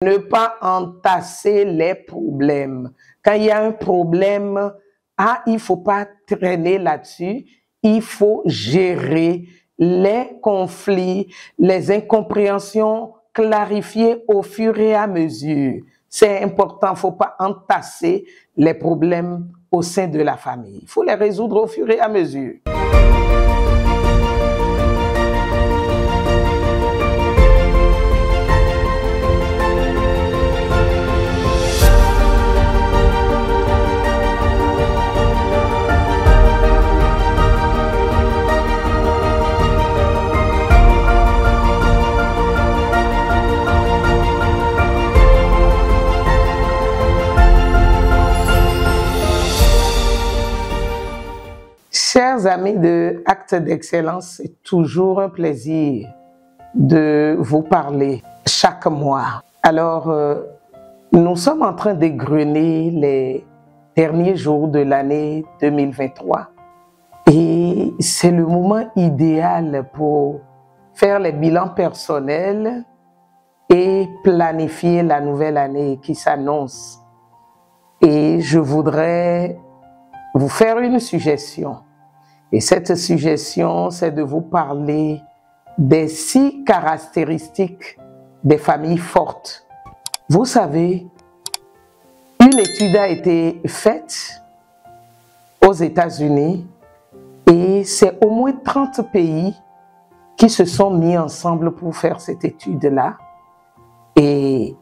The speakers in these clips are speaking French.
Ne pas entasser les problèmes. Quand il y a un problème, il ne faut pas traîner là-dessus. Il faut gérer les conflits, les incompréhensions, clarifier au fur et à mesure. C'est important, il ne faut pas entasser les problèmes au sein de la famille. Il faut les résoudre au fur et à mesure. Chers amis de Actes d'Excellence, c'est toujours un plaisir de vous parler chaque mois. Alors, nous sommes en train d'égrener les derniers jours de l'année 2023 et c'est le moment idéal pour faire les bilans personnels et planifier la nouvelle année qui s'annonce. Et je voudrais vous faire une suggestion. Et cette suggestion, c'est de vous parler des 6 caractéristiques des familles fortes. Vous savez, une étude a été faite aux États-Unis et c'est au moins 30 pays qui se sont mis ensemble pour faire cette étude-là. Et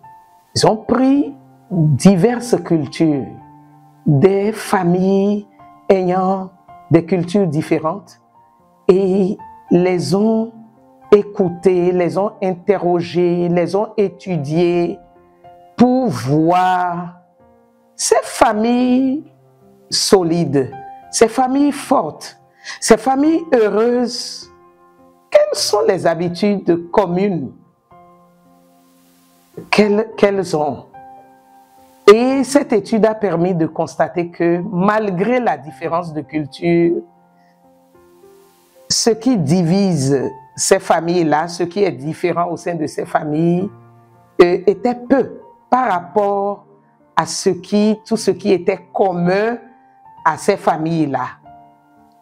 ils ont pris diverses cultures, des familles ayant des cultures différentes et les ont écoutées, les ont interrogées, les ont étudiées pour voir ces familles solides, ces familles fortes, ces familles heureuses. Quelles sont les habitudes communes qu'elles ont? Et cette étude a permis de constater que malgré la différence de culture, ce qui divise ces familles-là, ce qui est différent au sein de ces familles, était peu par rapport à tout ce qui était commun à ces familles-là.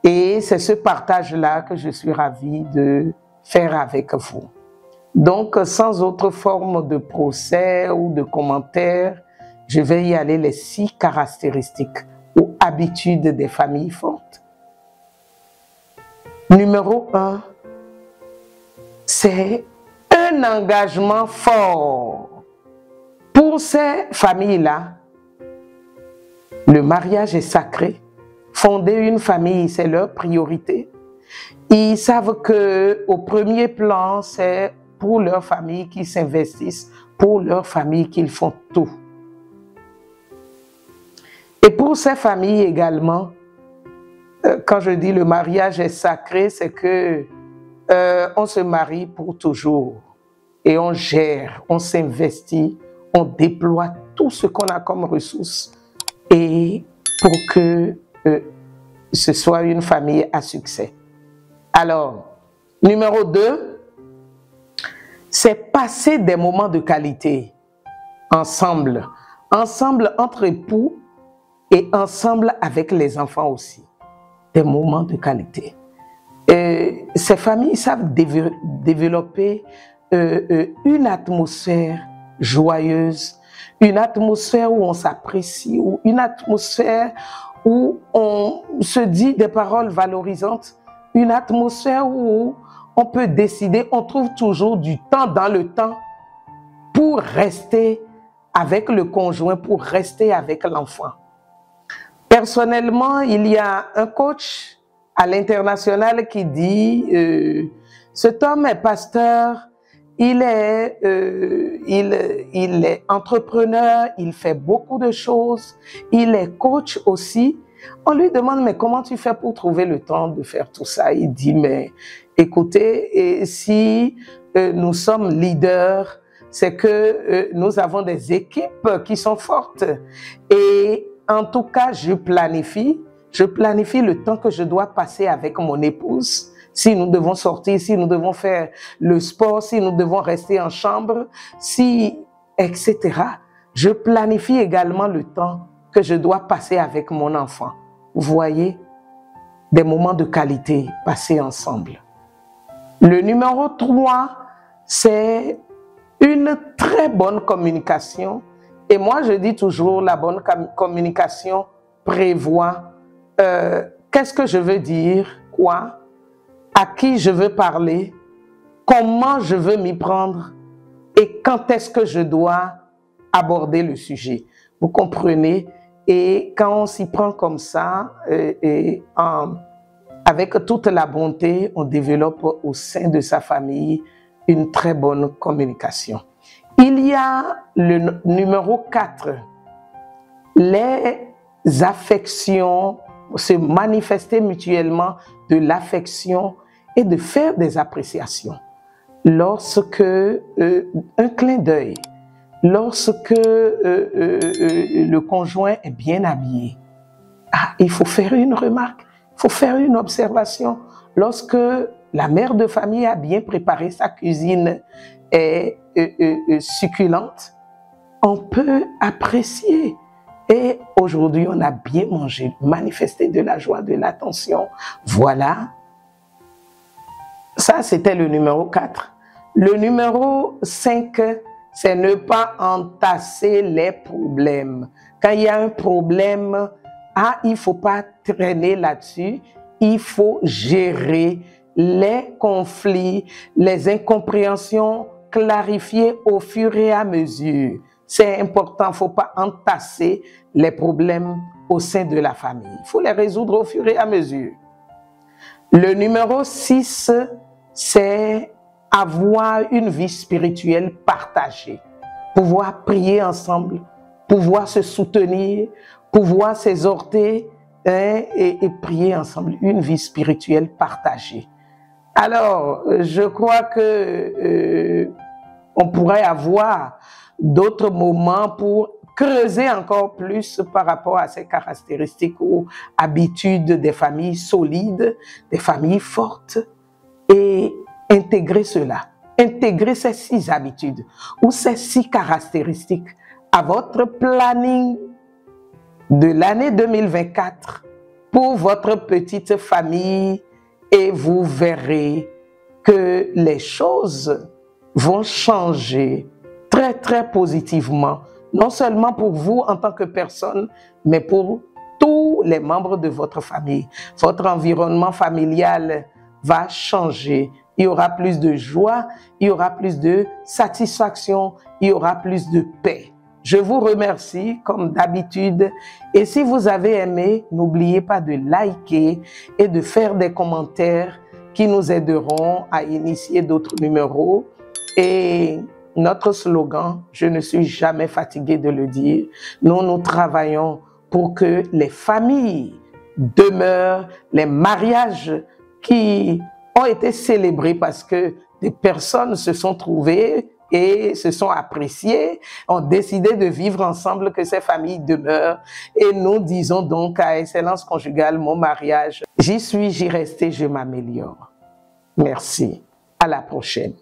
Et c'est ce partage-là que je suis ravie de faire avec vous. Donc, sans autre forme de procès ou de commentaire, je vais y aller les 6 caractéristiques ou habitudes des familles fortes. Numéro 1, c'est un engagement fort. Pour ces familles-là, le mariage est sacré. Fonder une famille, c'est leur priorité. Ils savent qu'au premier plan, c'est pour leur famille qu'ils s'investissent, pour leur famille qu'ils font tout. Et pour ces familles également, quand je dis le mariage est sacré, c'est que on se marie pour toujours et on gère, on s'investit, on déploie tout ce qu'on a comme ressources et pour que ce soit une famille à succès. Alors, numéro 2, c'est passer des moments de qualité ensemble entre époux et ensemble avec les enfants aussi, des moments de qualité. Ces familles savent développer une atmosphère joyeuse, une atmosphère où on s'apprécie, ou une atmosphère où on se dit des paroles valorisantes, une atmosphère où on peut décider, on trouve toujours du temps dans le temps pour rester avec le conjoint, pour rester avec l'enfant. Personnellement, il y a un coach à l'international qui dit cet homme est pasteur, il est entrepreneur, il fait beaucoup de choses, il est coach aussi. On lui demande, mais comment tu fais pour trouver le temps de faire tout ça? Il dit, mais écoutez, si nous sommes leaders, c'est que nous avons des équipes qui sont fortes. Et en tout cas, je planifie le temps que je dois passer avec mon épouse. Si nous devons sortir, si nous devons faire le sport, si nous devons rester en chambre, si etc. Je planifie également le temps que je dois passer avec mon enfant. Vous voyez, des moments de qualité passés ensemble. Le numéro 3, c'est une très bonne communication. Et moi, je dis toujours, la bonne communication prévoit qu'est-ce que je veux dire, quoi, à qui je veux parler, comment je veux m'y prendre et quand est-ce que je dois aborder le sujet. Vous comprenez? Et quand on s'y prend comme ça, avec toute la bonté, on développe au sein de sa famille une très bonne communication. Il y a le numéro 4, les affections, se manifester mutuellement de l'affection et de faire des appréciations. Lorsque un clin d'œil, lorsque le conjoint est bien habillé, il faut faire une remarque, il faut faire une observation. Lorsque la mère de famille a bien préparé sa cuisine et succulente, on peut apprécier. Et aujourd'hui, on a bien mangé, manifesté de la joie, de l'attention. Voilà. Ça, c'était le numéro 4. Le numéro 5, c'est ne pas entasser les problèmes. Quand il y a un problème, il ne faut pas traîner là-dessus. Il faut gérer les conflits, les incompréhensions, clarifier au fur et à mesure. C'est important, il ne faut pas entasser les problèmes au sein de la famille. Il faut les résoudre au fur et à mesure. Le numéro 6, c'est avoir une vie spirituelle partagée. Pouvoir prier ensemble, pouvoir se soutenir, pouvoir s'exhorter et prier ensemble. Une vie spirituelle partagée. Alors, je crois que on pourrait avoir d'autres moments pour creuser encore plus par rapport à ces caractéristiques ou habitudes des familles solides, des familles fortes, et intégrer cela, intégrer ces 6 habitudes ou ces 6 caractéristiques à votre planning de l'année 2024 pour votre petite famille et vous verrez que les choses vont changer très très positivement, non seulement pour vous en tant que personne, mais pour tous les membres de votre famille. Votre environnement familial va changer. Il y aura plus de joie, il y aura plus de satisfaction, il y aura plus de paix. Je vous remercie comme d'habitude et si vous avez aimé, n'oubliez pas de liker et de faire des commentaires qui nous aideront à initier d'autres numéros. Et notre slogan, je ne suis jamais fatigué de le dire, nous travaillons pour que les familles demeurent, les mariages qui ont été célébrés parce que des personnes se sont trouvées et se sont appréciées, ont décidé de vivre ensemble, que ces familles demeurent. Et nous disons donc à Excellence Conjugale, mon mariage, j'y suis, j'y reste, je m'améliore. Merci. À la prochaine.